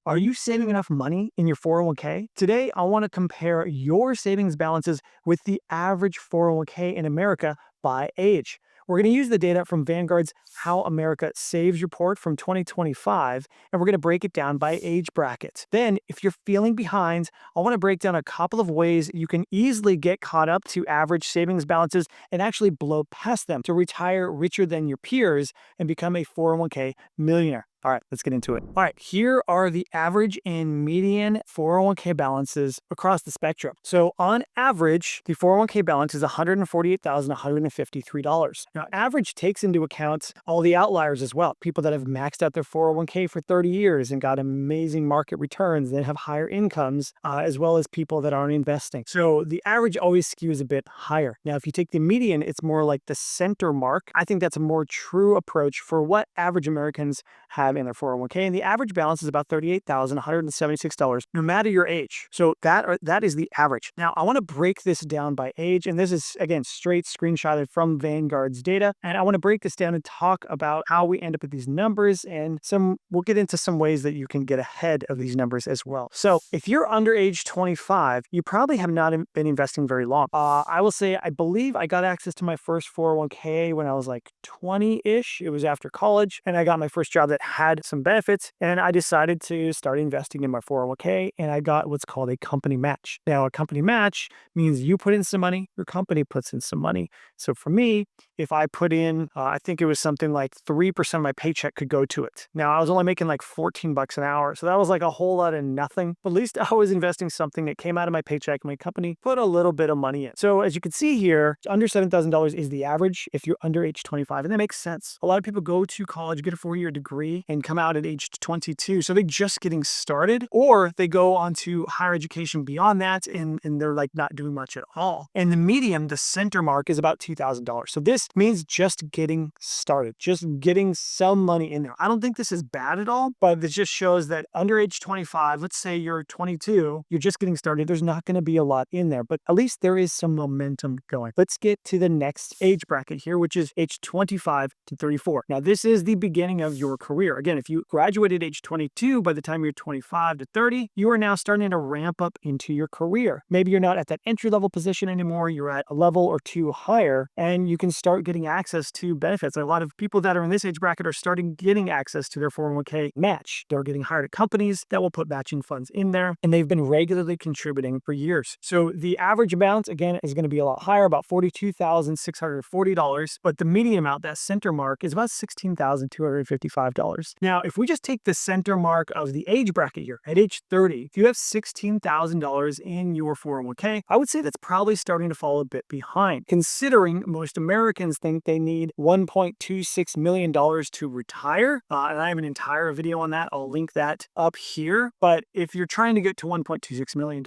Are you saving enough money in your 401k? Today, I want to compare your savings balances with the average 401k in America by age. We're going to use the data from Vanguard's How America Saves report from 2025, and we're going to break it down by age bracket. Then, if you're feeling behind, I want to break down a couple of ways you can easily get caught up to average savings balances and actually blow past them to retire richer than your peers and become a 401k millionaire. All right, let's get into it. All right, here are the average and median 401k balances across the spectrum. So on average, the 401k balance is $148,153. Now, average takes into account all the outliers as well. People that have maxed out their 401k for 30 years and got amazing market returns and have higher incomes, as well as people that aren't investing. So the average always skews a bit higher. Now, if you take the median, it's more like the center mark. I think that's a more true approach for what average Americans have in their 401k, and the average balance is about $38,176, no matter your age. So that is the average. Now, I want to break this down by age, and this is, again, straight screenshotted from Vanguard's data, and I want to break this down and talk about how we end up with these numbers, and we'll get into some ways that you can get ahead of these numbers as well. So if you're under age 25, you probably have not been investing very long. I will say, I believe I got access to my first 401k when I was like 20-ish. It was after college, and I got my first job that had some benefits, and I decided to start investing in my 401k, and I got what's called a company match. Now, a company match means you put in some money, your company puts in some money. So for me, if I put in, I think it was something like 3% of my paycheck could go to it. Now, I was only making like $14 an hour, so that was like a whole lot of nothing. But at least I was investing something that came out of my paycheck, and my company put a little bit of money in. So as you can see here, under $7,000 is the average if you're under age 25, and that makes sense. A lot of people go to college, get a 4-year degree, and come out at age 22. So they're just getting started, or they go on to higher education beyond that, and they're like not doing much at all. And the medium, the center mark, is about $2,000. So this means just getting started, just getting some money in there. I don't think this is bad at all, but it just shows that under age 25, let's say you're 22, you're just getting started, there's not going to be a lot in there, but at least there is some momentum going. Let's get to the next age bracket here, which is age 25 to 34. Now, this is the beginning of your career. Again, if you graduated age 22, by the time you're 25 to 30, you are now starting to ramp up into your career. Maybe you're not at that entry-level position anymore, you're at a level or two higher, and you can start getting access to benefits. A lot of people that are in this age bracket are starting getting access to their 401k match. They're getting hired at companies that will put matching funds in there, and they've been regularly contributing for years. So the average amount, again, is going to be a lot higher, about $42,640, but the median amount, that center mark, is about $16,255. Now, if we just take the center mark of the age bracket here at age 30, if you have $16,000 in your 401k, I would say that's probably starting to fall a bit behind, considering most Americans think they need $1.26 million to retire. And I have an entire video on that. I'll link that up here. But if you're trying to get to $1.26 million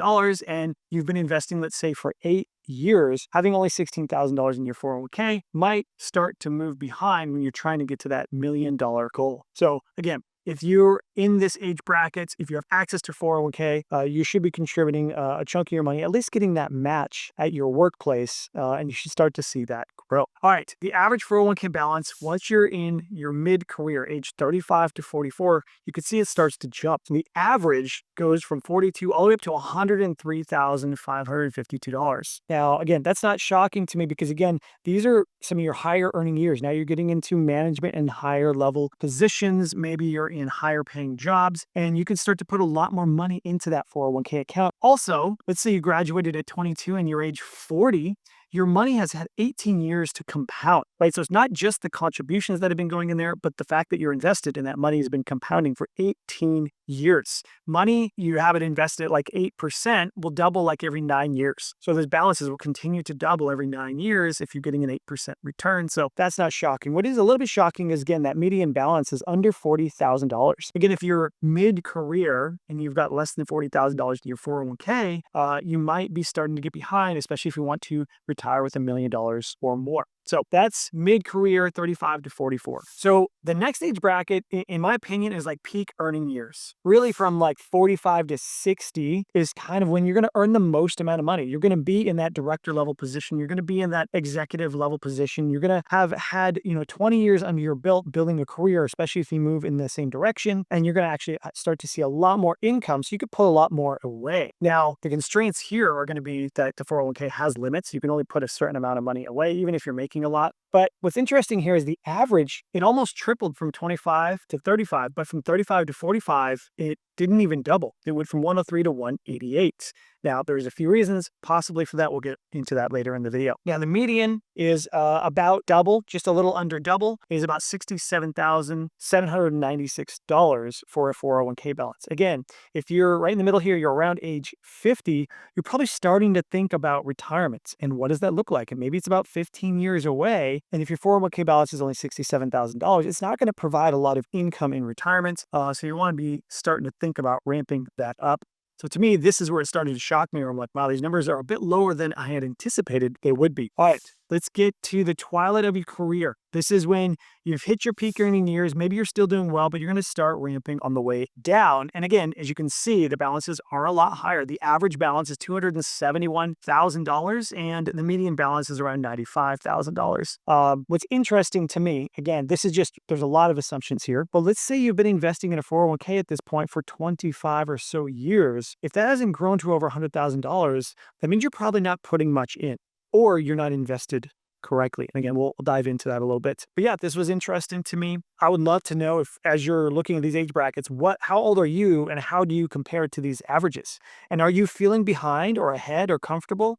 and you've been investing, let's say, for 8 years, having only $16,000 in your 401k might start to move behind when you're trying to get to that $1 million goal. So again, if you're in this age bracket, if you have access to 401k, you should be contributing a chunk of your money, at least getting that match at your workplace, and you should start to see that grow. All right, the average 401k balance, once you're in your mid-career, age 35 to 44, you can see it starts to jump. And the average goes from 42 all the way up to $103,552. Now, again, that's not shocking to me because, again, these are some of your higher earning years. Now you're getting into management and higher level positions. Maybe you're in higher paying jobs, and you can start to put a lot more money into that 401k account. Also, let's say you graduated at 22 and you're age 40, your money has had 18 years to compound, right? So it's not just the contributions that have been going in there, but the fact that you're invested in that money has been compounding for 18 years. Money you have it invested at like 8% will double like every 9 years. So those balances will continue to double every 9 years if you're getting an 8% return. So that's not shocking. What is a little bit shocking is, again, that median balance is under $40,000. Again, if you're mid-career and you've got less than $40,000 in your 401k, you might be starting to get behind, especially if you want to retire with $1 million or more. So that's mid-career 35 to 44. So the next age bracket, in my opinion, is like peak earning years. Really from like 45 to 60 is kind of when you're going to earn the most amount of money. You're going to be in that director level position. You're going to be in that executive level position. You're going to have had, 20 years under your belt building a career, especially if you move in the same direction. And you're going to actually start to see a lot more income. So you could pull a lot more away. Now, the constraints here are going to be that the 401k has limits. You can only put a certain amount of money away, even if you're making a lot. But what's interesting here is the average, it almost tripled from 25 to 35, but from 35 to 45, it didn't even double. It went from 103 to 188. Now, there's a few reasons possibly for that. We'll get into that later in the video. Now, the median is about double, just a little under double, is about $67,796 for a 401k balance. Again, if you're right in the middle here, you're around age 50, you're probably starting to think about retirement. And what does that look like? And maybe it's about 15 years away. And if your 401k balance is only $67,000, it's not going to provide a lot of income in retirement. So you want to be starting to think about ramping that up. So to me, this is where it started to shock me, where I'm like, wow, these numbers are a bit lower than I had anticipated they would be. All right, let's get to the twilight of your career. This is when you've hit your peak earning years. Maybe you're still doing well, but you're going to start ramping on the way down. And again, as you can see, the balances are a lot higher. The average balance is $271,000 and the median balance is around $95,000. What's interesting to me, again, this is just, there's a lot of assumptions here, but let's say you've been investing in a 401k at this point for 25 or so years. If that hasn't grown to over $100,000, that means you're probably not putting much in, or you're not invested correctly. And again, we'll dive into that a little bit. But yeah, this was interesting to me. I would love to know if, as you're looking at these age brackets, how old are you and how do you compare to these averages? And are you feeling behind or ahead or comfortable?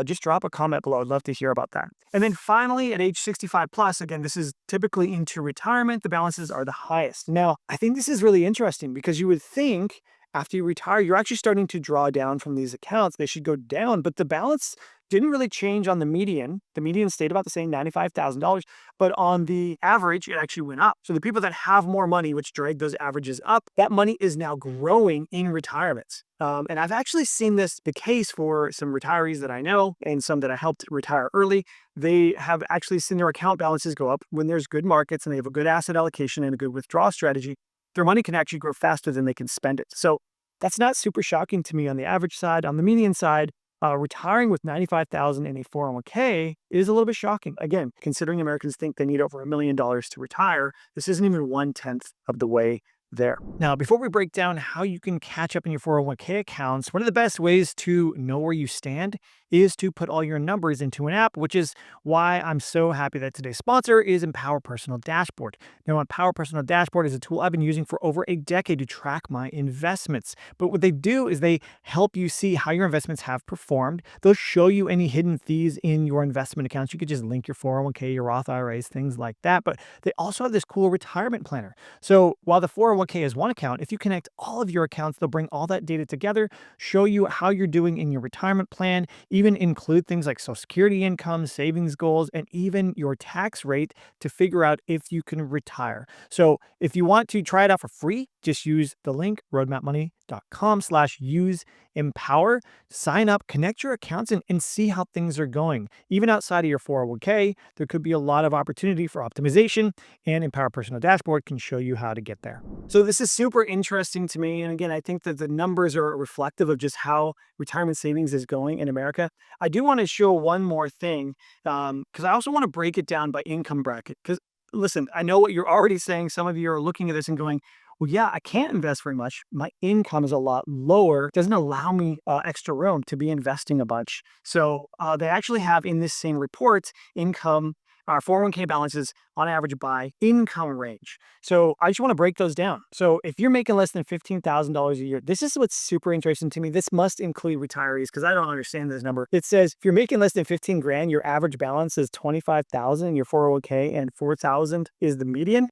Just drop a comment below. I'd love to hear about that. And then finally, at age 65 plus, again, this is typically into retirement, the balances are the highest. Now, I think this is really interesting because you would think after you retire, you're actually starting to draw down from these accounts. They should go down, but the balance didn't really change on the median. The median stayed about the same, $95,000, but on the average, it actually went up. So the people that have more money, which drag those averages up, that money is now growing in retirement. And I've actually seen this the case for some retirees that I know and some that I helped retire early. They have actually seen their account balances go up when there's good markets and they have a good asset allocation and a good withdrawal strategy. Their money can actually grow faster than they can spend it. So that's not super shocking to me on the average side. On the median side, retiring with $95,000 in a 401k is a little bit shocking. Again, considering Americans think they need over $1 million to retire, this isn't even 1/10 of the way there. Now, before we break down how you can catch up in your 401k accounts, one of the best ways to know where you stand is to put all your numbers into an app, which is why I'm so happy that today's sponsor is Empower Personal Dashboard. Now, Empower Personal Dashboard is a tool I've been using for over a decade to track my investments. But what they do is they help you see how your investments have performed. They'll show you any hidden fees in your investment accounts. You could just link your 401k, your Roth IRAs, things like that. But they also have this cool retirement planner. So while the 401k is one account, if you connect all of your accounts, they'll bring all that data together, show you how you're doing in your retirement plan, even include things like Social Security income, savings goals, and even your tax rate to figure out if you can retire. So if you want to try it out for free, just use the link roadmapmoney.com/use-empower. Sign up, connect your accounts, and see how things are going. Even outside of your 401k, there could be a lot of opportunity for optimization, and Empower Personal Dashboard can show you how to get there. So this is super interesting to me. And again, I think that the numbers are reflective of just how retirement savings is going in America. I do want to show one more thing because I also want to break it down by income bracket. Because listen, I know what you're already saying. Some of you are looking at this and going, well, yeah, I can't invest very much. My income is a lot lower. It doesn't allow me extra room to be investing a bunch. So they actually have in this same report income, our 401k balances on average by income range. So I just want to break those down. So if you're making less than $15,000 a year, this is what's super interesting to me. This must include retirees because I don't understand this number. It says if you're making less than 15 grand, your average balance is 25,000 in your 401k and 4,000 is the median.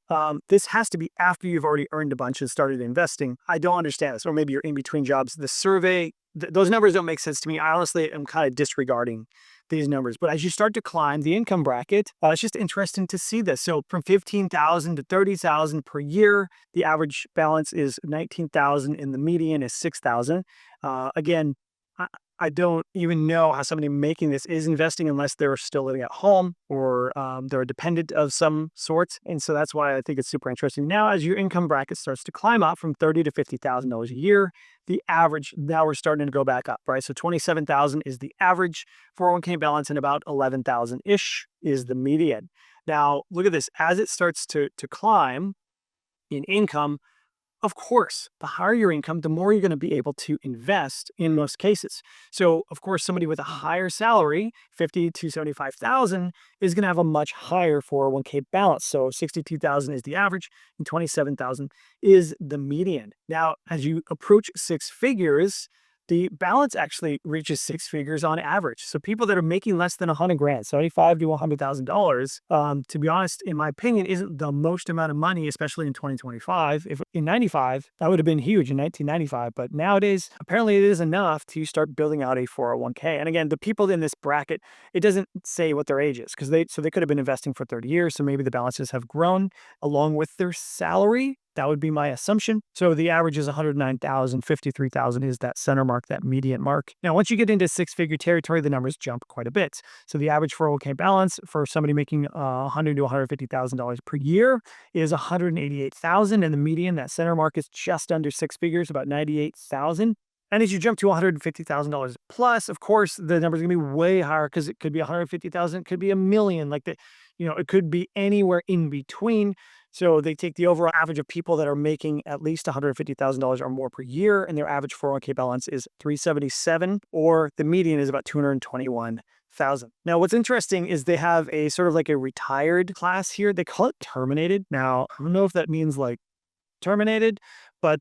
This has to be after you've already earned a bunch and started investing. I don't understand this. Or maybe you're in between jobs. The survey, those numbers don't make sense to me. I honestly am kind of disregarding these numbers. But as you start to climb the income bracket, it's just interesting to see this. So from 15,000 to 30,000 per year, the average balance is 19,000 and the median is 6,000. Again, I don't even know how somebody making this is investing unless they're still living at home or they're a dependent of some sort. And so that's why I think it's super interesting. Now, as your income bracket starts to climb up from $30,000 to $50,000 a year, the average, now we're starting to go back up, right? So 27,000 is the average 401k balance, and about 11,000-ish is the median. Now, look at this. As it starts to climb in income, of course, the higher your income, the more you're going to be able to invest in most cases. So, of course, somebody with a higher salary, 50 to 75,000, is going to have a much higher 401k balance. So, 62,000 is the average and 27,000 is the median. Now, as you approach six figures, the balance actually reaches six figures on average. So people that are making less than 100 grand, 75 to $100,000, to be honest, in my opinion, isn't the most amount of money, especially in 2025. If in 95, that would have been huge in 1995. But nowadays, apparently it is enough to start building out a 401k. And again, the people in this bracket, it doesn't say what their age is, because they could have been investing for 30 years. So maybe the balances have grown along with their salary. That would be my assumption. So the average is 109,000, 53,000 is that center mark, that median mark. Now, once you get into six-figure territory, the numbers jump quite a bit. So the average 401k balance for somebody making $100,000 to $150,000 per year is 188,000, and the median, that center mark, is just under six figures, about 98,000. And as you jump to $150,000 plus, of course, the number is going to be way higher, because it could be 150,000, it could be a million, it could be anywhere in between. So they take the overall average of people that are making at least $150,000 or more per year, and their average 401k balance is 377, or the median is about 221,000. Now, what's interesting is they have a sort of like a retired class here. They call it terminated. Now, I don't know if that means like terminated, but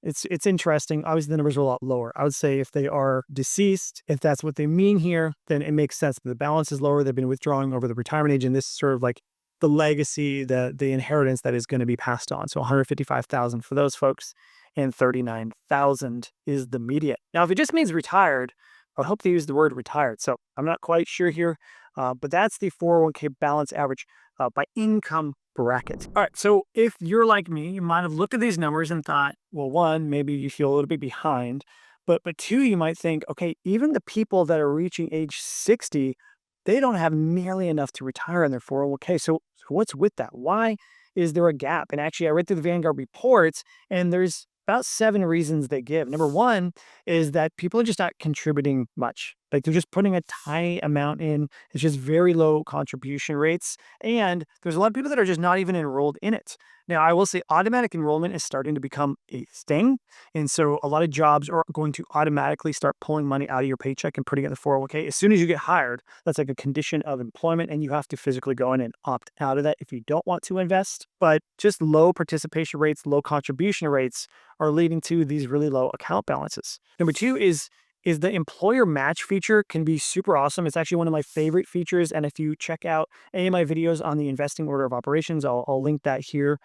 it's interesting. Obviously, the numbers are a lot lower. I would say if they are deceased, if that's what they mean here, then it makes sense. The balance is lower. They've been withdrawing over the retirement age, and this is sort of like the legacy, the inheritance that is going to be passed on. So 155,000 for those folks, and 39,000 is the median. Now, if it just means retired, I would hope they use the word retired. So I'm not quite sure here, but that's the 401k balance average by income bracket. All right, so if you're like me, you might have looked at these numbers and thought, well, one, maybe you feel a little bit behind, but two, you might think, okay, even the people that are reaching age 60, they don't have nearly enough to retire in their 401k. So what's with that? Why is there a gap? And actually, I read through the Vanguard reports, and there's about 7 reasons they give. Number one is that people are just not contributing much. Like, they're just putting a tiny amount in. It's just very low contribution rates. And there's a lot of people that are just not even enrolled in it. Now, I will say automatic enrollment is starting to become a thing. And so a lot of jobs are going to automatically start pulling money out of your paycheck and putting it in the 401k. As soon as you get hired, that's like a condition of employment, and you have to physically go in and opt out of that if you don't want to invest. But just low participation rates, low contribution rates are leading to these really low account balances. Number two is the employer match feature can be super awesome. It's actually one of my favorite features. And if you check out any of my videos on the investing order of operations, I'll link that here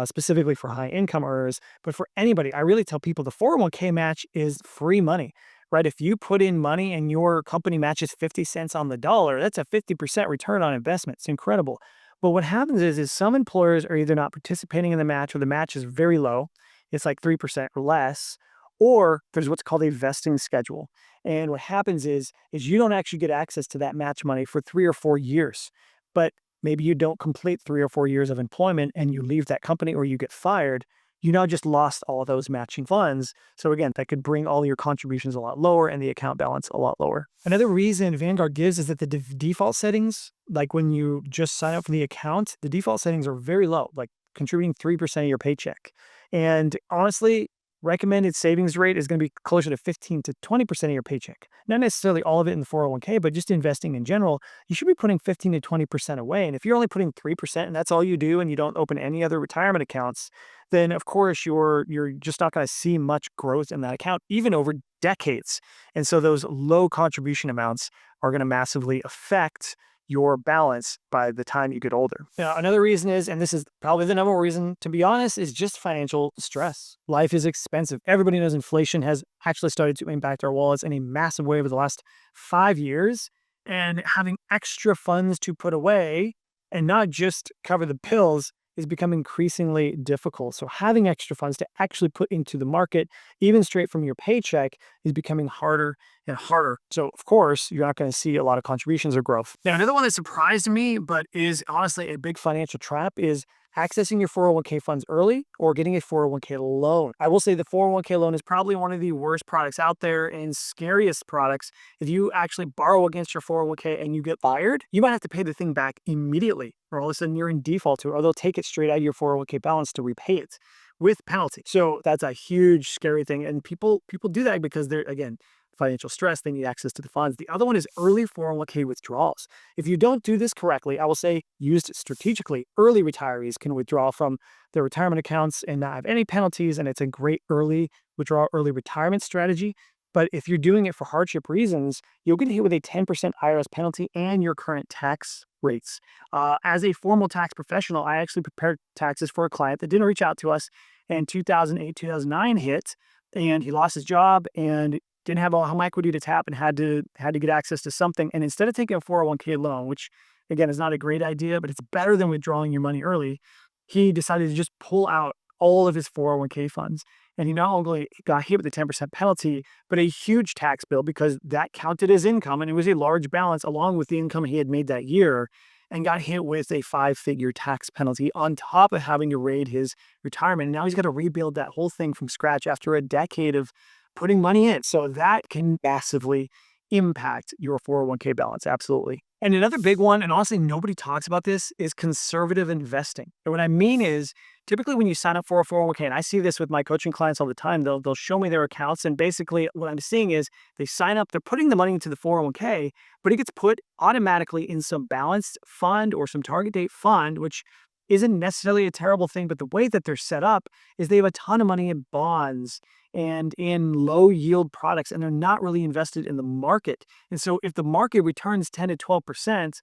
specifically for high income earners. But for anybody, I really tell people the 401k match is free money, right? If you put in money and your company matches 50 cents on the dollar, that's a 50% return on investment. It's incredible. But what happens is some employers are either not participating in the match, or the match is very low. It's like 3% or less. Or there's what's called a vesting schedule. And what happens is you don't actually get access to that match money for 3 or 4 years. But maybe you don't complete 3 or 4 years of employment and you leave that company, or you get fired. You now just lost all of those matching funds. So again, that could bring all your contributions a lot lower and the account balance a lot lower. Another reason Vanguard gives is that the default settings, like when you just sign up for the account, the default settings are very low, like contributing 3% of your paycheck. And honestly, recommended savings rate is going to be closer to 15 to 20% of your paycheck. Not necessarily all of it in the 401k, but just investing in general, you should be putting 15 to 20% away. And if you're only putting 3% and that's all you do, and you don't open any other retirement accounts, then of course you're just not going to see much growth in that account, even over decades. And so those low contribution amounts are going to massively affect your balance by the time you get older. Now, another reason is, and this is probably the number one reason, to be honest, is just financial stress. Life is expensive. Everybody knows inflation has actually started to impact our wallets in a massive way over the last 5 years. And having extra funds to put away and not just cover the bills is becoming increasingly difficult. So having extra funds to actually put into the market, even straight from your paycheck, is becoming harder and harder. So of course, you're not going to see a lot of contributions or growth. Now, another one that surprised me, but is honestly a big financial trap, is accessing your 401k funds early or getting a 401k loan. I will say the 401k loan is probably one of the worst products out there and scariest products. If you actually borrow against your 401k and you get fired, you might have to pay the thing back immediately, or all of a sudden you're in default to it, or they'll take it straight out of your 401k balance to repay it with penalty. So that's a huge scary thing. And people do that because they're, again, financial stress, they need access to the funds. The other one is early 401k withdrawals. If you don't do this correctly, I will say used strategically, early retirees can withdraw from their retirement accounts and not have any penalties. And it's a great early withdrawal, early retirement strategy. But if you're doing it for hardship reasons, you'll get hit with a 10% IRS penalty and your current tax rates. As a formal tax professional, I actually prepared taxes for a client that didn't reach out to us, and 2008, 2009 hit, and he lost his job and didn't have all home equity to tap and had to get access to something. And instead of taking a 401k loan, which again is not a great idea, but it's better than withdrawing your money early, he decided to just pull out all of his 401k funds. And he not only got hit with a 10% penalty, but a huge tax bill because that counted as income. And it was a large balance along with the income he had made that year, and got hit with a 5-figure tax penalty on top of having to raid his retirement. And now he's got to rebuild that whole thing from scratch after a decade of putting money in. So that can massively impact your 401k balance. Absolutely. And another big one, and honestly, nobody talks about this, is conservative investing. And what I mean is, typically when you sign up for a 401k, and I see this with my coaching clients all the time, they'll show me their accounts. And basically what I'm seeing is they sign up, they're putting the money into the 401k, but it gets put automatically in some balanced fund or some target date fund, which isn't necessarily a terrible thing. But the way that they're set up is they have a ton of money in bonds and in low yield products, and they're not really invested in the market. And so if the market returns 10 to 12%,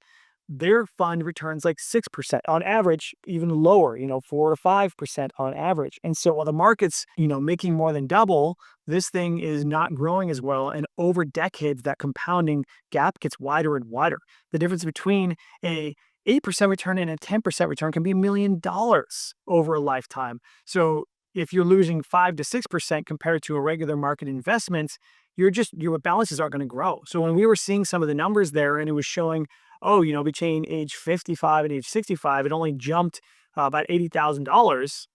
their fund returns like 6% on average, even lower, 4 to 5% on average. And so while the market's, making more than double, this thing is not growing as well. And over decades, that compounding gap gets wider and wider. The difference between a 8% return and a 10% return can be $1 million over a lifetime. So if you're losing 5 to 6% compared to a regular market investment, your balances aren't going to grow. So when we were seeing some of the numbers there and it was showing, between age 55 and age 65, it only jumped about $80,000.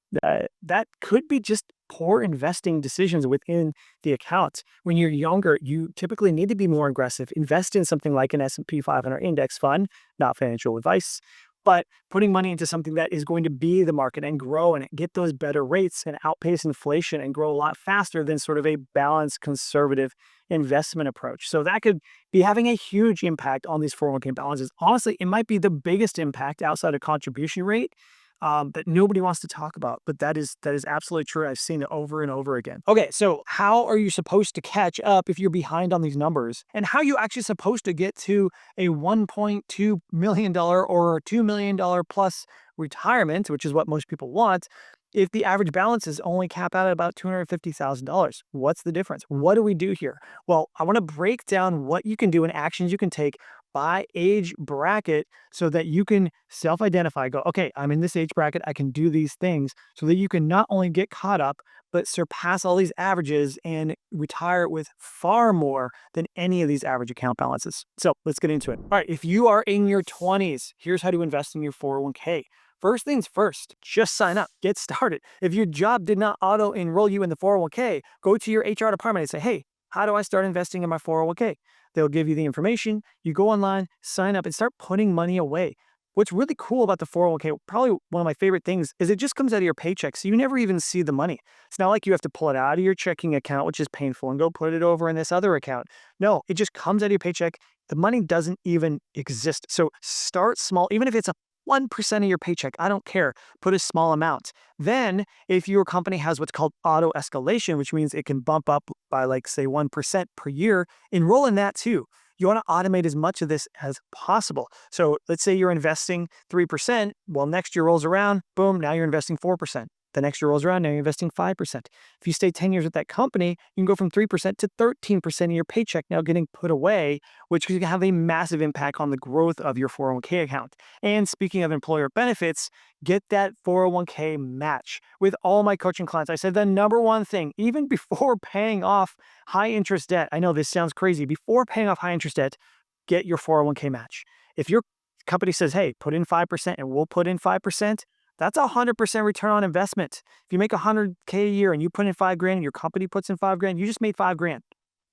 That could be just poor investing decisions within the account. When you're younger, you typically need to be more aggressive. Invest in something like an S&P 500 index fund, not financial advice, but putting money into something that is going to be the market and grow and get those better rates and outpace inflation and grow a lot faster than sort of a balanced conservative investment approach. So that could be having a huge impact on these 401k balances. Honestly, it might be the biggest impact outside of contribution rate that nobody wants to talk about, but that is absolutely true. I've seen it over and over again. Okay, so how are you supposed to catch up if you're behind on these numbers? And how are you actually supposed to get to a $1.2 million or $2 million plus retirement, which is what most people want, if the average balance is only capped out at about $250,000? What's the difference? What do we do here? Well, I want to break down what you can do and actions you can take by age bracket so that you can self-identify, go, okay, I'm in this age bracket, I can do these things, so that you can not only get caught up, but surpass all these averages and retire with far more than any of these average account balances. So let's get into it. All right, if you are in your 20s, here's how to invest in your 401k. First things first, just sign up, get started. If your job did not auto-enroll you in the 401k, go to your HR department and say, hey, how do I start investing in my 401k? They'll give you the information. You go online, sign up, and start putting money away. What's really cool about the 401k, probably one of my favorite things, is it just comes out of your paycheck, so you never even see the money. It's not like you have to pull it out of your checking account, which is painful, and go put it over in this other account. No, it just comes out of your paycheck. The money doesn't even exist. So start small, even if it's a 1% of your paycheck, I don't care. Put a small amount. Then, if your company has what's called auto escalation, which means it can bump up by like, say, 1% per year, enroll in that too. You want to automate as much of this as possible. So let's say you're investing 3%. Well, next year rolls around, boom, now you're investing 4%. The next year rolls around, now you're investing 5%. If you stay 10 years with that company, you can go from 3% to 13% of your paycheck now getting put away, which can have a massive impact on the growth of your 401k account. And speaking of employer benefits, get that 401k match. With all my coaching clients, I said the number one thing, even before paying off high interest debt, I know this sounds crazy, before paying off high interest debt, get your 401k match. If your company says, hey, put in 5% and we'll put in 5%, that's a 100% return on investment. If you make 100K a year and you put in 5 grand and your company puts in 5 grand, you just made 5 grand.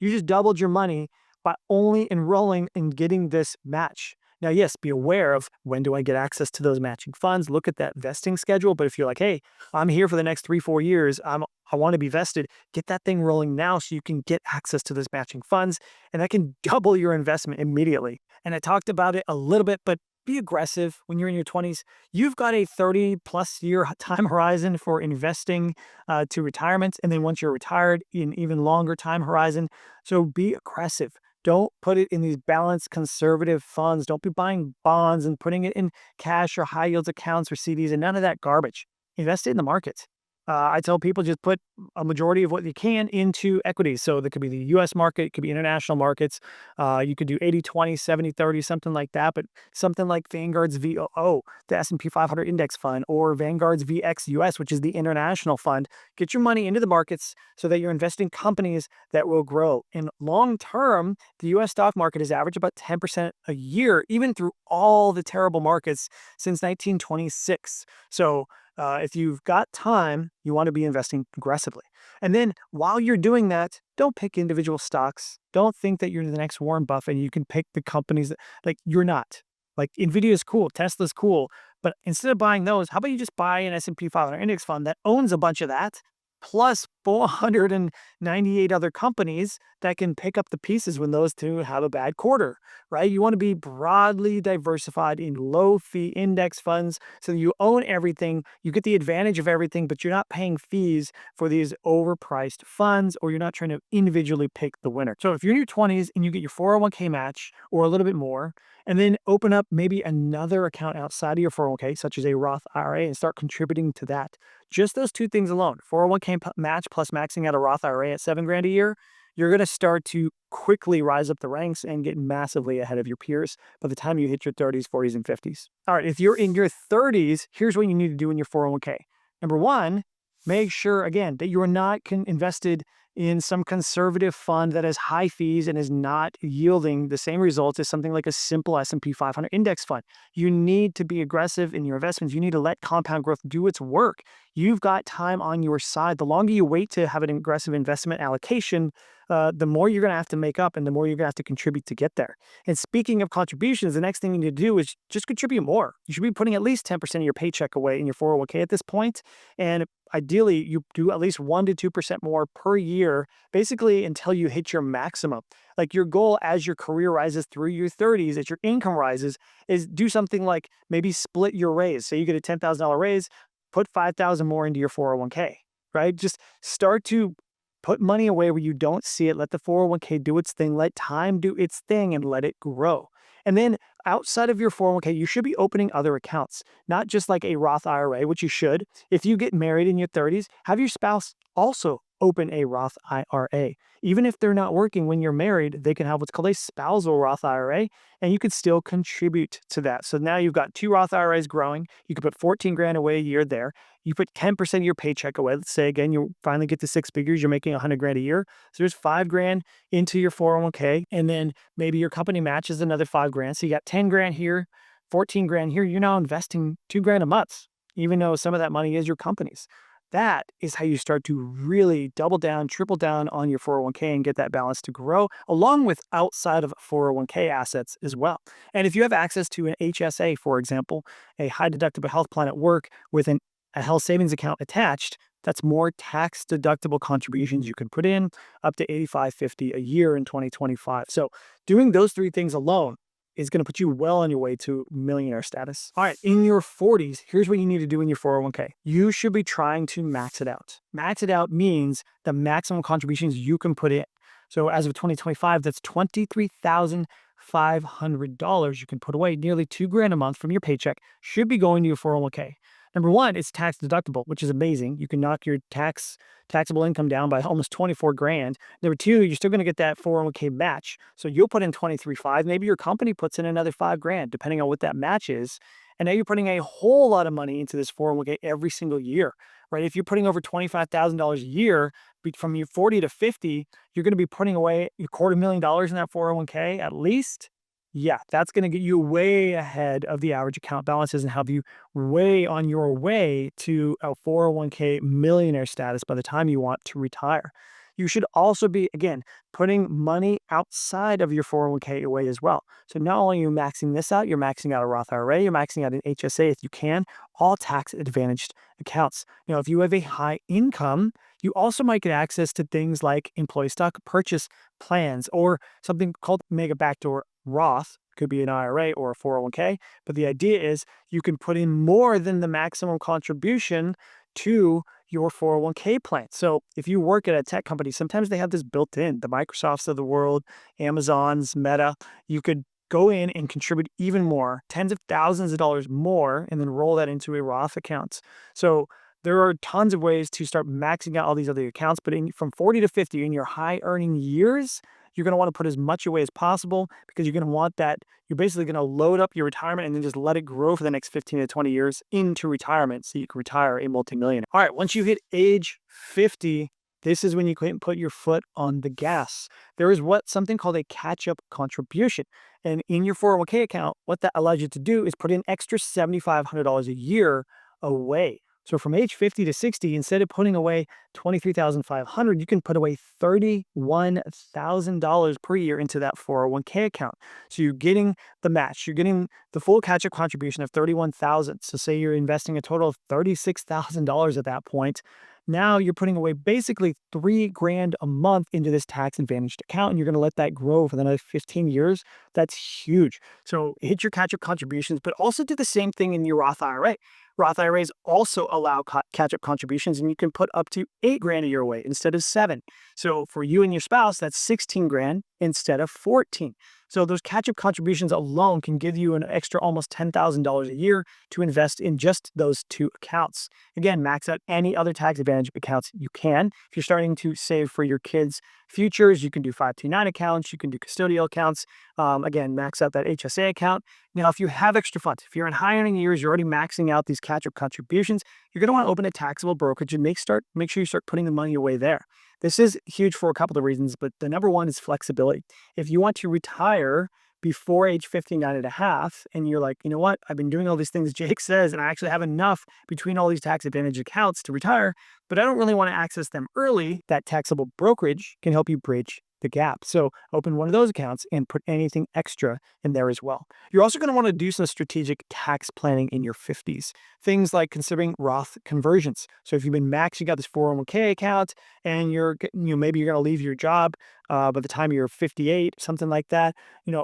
You just doubled your money by only enrolling and getting this match. Now, yes, be aware of when do I get access to those matching funds. Look at that vesting schedule. But if you're like, hey, I'm here for the next 3-4 years, I want to be vested, get that thing rolling now so you can get access to those matching funds. And that can double your investment immediately. And I talked about it a little bit, but be aggressive when you're in your 20s. You've got a 30+ year time horizon for investing to retirement. And then once you're retired, an even longer time horizon. So be aggressive. Don't put it in these balanced conservative funds. Don't be buying bonds and putting it in cash or high yields accounts or CDs and none of that garbage. Invest it in the market. I tell people just put a majority of what you can into equities. So there could be the US market, it could be international markets. You could do 80-20, 70-30, something like that. But something like Vanguard's VOO, the S&P 500 index fund, or Vanguard's VXUS, which is the international fund. Get your money into the markets so that you're investing in companies that will grow. In long term, the US stock market has averaged about 10% a year, even through all the terrible markets since 1926. So if you've got time, you want to be investing aggressively. And then while you're doing that, don't pick individual stocks. Don't think that you're the next Warren Buffett and you can pick the companies that, like, you're not. Like, Nvidia is cool, Tesla's cool, but instead of buying those, how about you just buy an S&P 500 index fund that owns a bunch of that, plus 498 other companies that can pick up the pieces when those two have a bad quarter, right? You want to be broadly diversified in low-fee index funds so that you own everything, you get the advantage of everything, but you're not paying fees for these overpriced funds, or you're not trying to individually pick the winner. So if you're in your 20s and you get your 401k match or a little bit more, and then open up maybe another account outside of your 401k, such as a Roth IRA, and start contributing to that. Just those two things alone, 401k match plus maxing out a Roth IRA at 7 grand a year, you're going to start to quickly rise up the ranks and get massively ahead of your peers by the time you hit your 30s, 40s, and 50s. All right, if you're in your 30s, here's what you need to do in your 401k. Number one, make sure, again, that you're not invested in some conservative fund that has high fees and is not yielding the same results as something like a simple S&P 500 index fund. You need to be aggressive in your investments. You need to let compound growth do its work. You've got time on your side. The longer you wait to have an aggressive investment allocation, the more you're going to have to make up and the more you're going to have to contribute to get there. And speaking of contributions, the next thing you need to do is just contribute more. You should be putting at least 10% of your paycheck away in your 401k at this point. And ideally, you do at least 1 to 2% more per year, basically until you hit your maximum. Like, your goal as your career rises through your 30s, as your income rises, is do something like maybe split your raise. Say you get a $10,000 raise, put $5,000 more into your 401k, right? Just start to put money away where you don't see it. Let the 401k do its thing. Let time do its thing and let it grow. And then outside of your 401k, you should be opening other accounts, not just like a Roth IRA, which you should. If you get married in your 30s, have your spouse also open a Roth IRA. Even if they're not working when you're married, they can have what's called a spousal Roth IRA, and you could still contribute to that. So now you've got 2 Roth IRAs growing. You could put 14 grand away a year there. You put 10% of your paycheck away. Let's say, again, you finally get to 6 figures, you're making 100 grand a year. So there's 5 grand into your 401k, and then maybe your company matches another 5 grand. So you got 10 grand here, 14 grand here. You're now investing 2 grand a month, even though some of that money is your company's. That is how you start to really double down, triple down on your 401k and get that balance to grow, along with outside of 401k assets as well. And if you have access to an HSA, for example, a high deductible health plan at work with a health savings account attached, that's more tax deductible contributions you can put in, up to $85.50 a year in 2025. So doing those 3 things alone is going to put you well on your way to millionaire status. All right, in your 40s, here's what you need to do in your 401k. You should be trying to max it out. Max it out means the maximum contributions you can put in. So as of 2025, that's $23,500 you can put away. Nearly 2 grand a month from your paycheck should be going to your 401k. Number one, it's tax deductible, which is amazing. You can knock your taxable income down by almost 24 grand. Number two, you're still going to get that 401k match. So you'll put in 23.5. Maybe your company puts in another 5 grand, depending on what that match is. And now you're putting a whole lot of money into this 401k every single year, right? If you're putting over $25,000 a year from your 40 to 50, you're going to be putting away a $250,000 in that 401k at least. Yeah, that's going to get you way ahead of the average account balances and have you way on your way to a 401k millionaire status by the time you want to retire. You should also be, again, putting money outside of your 401k away as well. So not only are you maxing this out, you're maxing out a Roth IRA, you're maxing out an HSA if you can, all tax advantaged accounts. If you have a high income, you also might get access to things like employee stock purchase plans or something called mega backdoor Roth. Could be an IRA or a 401k, but the idea is you can put in more than the maximum contribution to your 401k plan. So if you work at a tech company, sometimes they have this built in, the Microsofts of the world, Amazon's, Meta. You could go in and contribute even more, tens of thousands of dollars more, and then roll that into a Roth account. So there are tons of ways to start maxing out all these other accounts, but from 40 to 50 in your high earning years, you're going to want to put as much away as possible because you're going to want that. You're basically going to load up your retirement and then just let it grow for the next 15 to 20 years into retirement so you can retire a multimillionaire. All right, once you hit age 50, this is when you can put your foot on the gas. There is something called a catch-up contribution. And in your 401k account, what that allows you to do is put in extra $7,500 a year away. So from age 50 to 60, instead of putting away $23,500, you can put away $31,000 per year into that 401k account. So you're getting the match. You're getting the full catch-up contribution of $31,000. So say you're investing a total of $36,000 at that point. Now you're putting away basically $3,000 a month into this tax advantaged account, and you're going to let that grow for the next 15 years. That's huge. So hit your catch-up contributions, but also do the same thing in your Roth IRA. Roth IRAs also allow catch-up contributions, and you can put up to $8,000 a year away instead of 7. So for you and your spouse, that's 16 grand instead of 14. So those catch-up contributions alone can give you an extra almost $10,000 a year to invest in just those two accounts. Again, max out any other tax advantage accounts you can. If you're starting to save for your kids' futures, you can do 529 accounts, you can do custodial accounts. Again, max out that HSA account. Now, if you have extra funds, if you're in high earning years, you're already maxing out these catch-up contributions, you're going to want to open a taxable brokerage and make sure you start putting the money away there. This is huge for a couple of reasons, but the number one is flexibility. If you want to retire before age 59 and a half, and you're like, you know what, I've been doing all these things Jake says, and I actually have enough between all these tax advantage accounts to retire, but I don't really want to access them early, that taxable brokerage can help you bridge the gap. So open one of those accounts and put anything extra in there as well. You're also going to want to do some strategic tax planning in your 50s. Things like considering Roth conversions. So if you've been maxing out this 401k account and maybe you're going to leave your job by the time you're 58, something like that,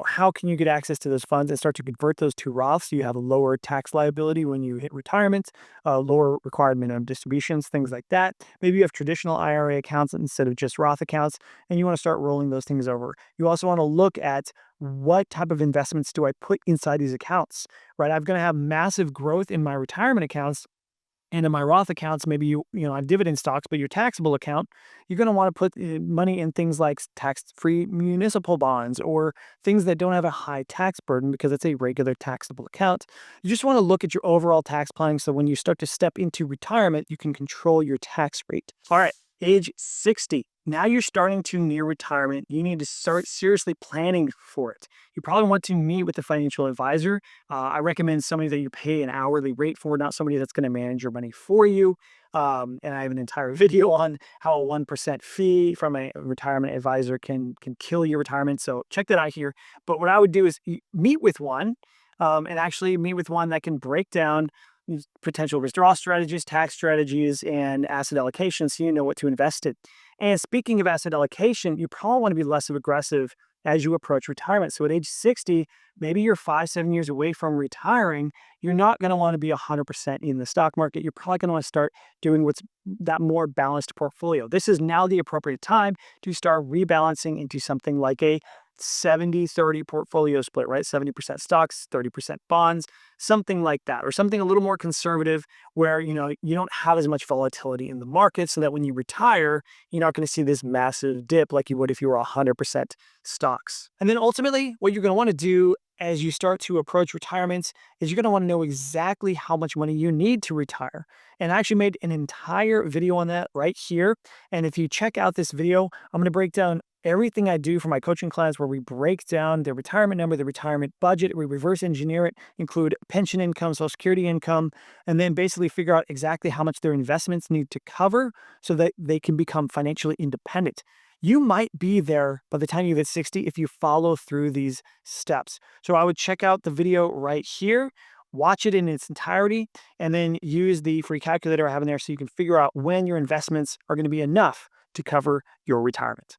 how can you get access to those funds and start to convert those to Roths so you have a lower tax liability when you hit retirement, lower required minimum distributions, things like that. Maybe you have traditional IRA accounts instead of just Roth accounts, and you want to start rolling those things over. You also want to look at what type of investments do I put inside these accounts, right? I'm going to have massive growth in my retirement accounts, and in my Roth accounts, maybe you have dividend stocks, but your taxable account, you're going to want to put money in things like tax-free municipal bonds or things that don't have a high tax burden because it's a regular taxable account. You just want to look at your overall tax planning so when you start to step into retirement, you can control your tax rate. All right, age 60. Now you're starting to near retirement. You need to start seriously planning for it. You probably want to meet with a financial advisor. I recommend somebody that you pay an hourly rate for, not somebody that's going to manage your money for you. And I have an entire video on how a 1% fee from a retirement advisor can kill your retirement. So check that out here. But what I would do is meet with one and actually meet with one that can break down potential withdrawal strategies, tax strategies, and asset allocation so you know what to invest in. And speaking of asset allocation, you probably want to be less aggressive as you approach retirement. So at age 60, maybe you're 5-7 years away from retiring. You're not going to want to be 100% in the stock market. You're probably going to want to start doing what's that more balanced portfolio. This is now the appropriate time to start rebalancing into something like a 70-30 portfolio split, right? 70% stocks, 30% bonds, something like that, or something a little more conservative where, you don't have as much volatility in the market so that when you retire, you're not going to see this massive dip like you would if you were 100% stocks. And then ultimately, what you're going to want to do as you start to approach retirement is you're going to want to know exactly how much money you need to retire. And I actually made an entire video on that right here. And if you check out this video, I'm going to break down everything I do for my coaching class where we break down the retirement number, the retirement budget, we reverse engineer it, include pension income, social security income, and then basically figure out exactly how much their investments need to cover so that they can become financially independent. You might be there by the time you hit 60 if you follow through these steps. So I would check out the video right here, watch it in its entirety, and then use the free calculator I have in there so you can figure out when your investments are going to be enough to cover your retirement.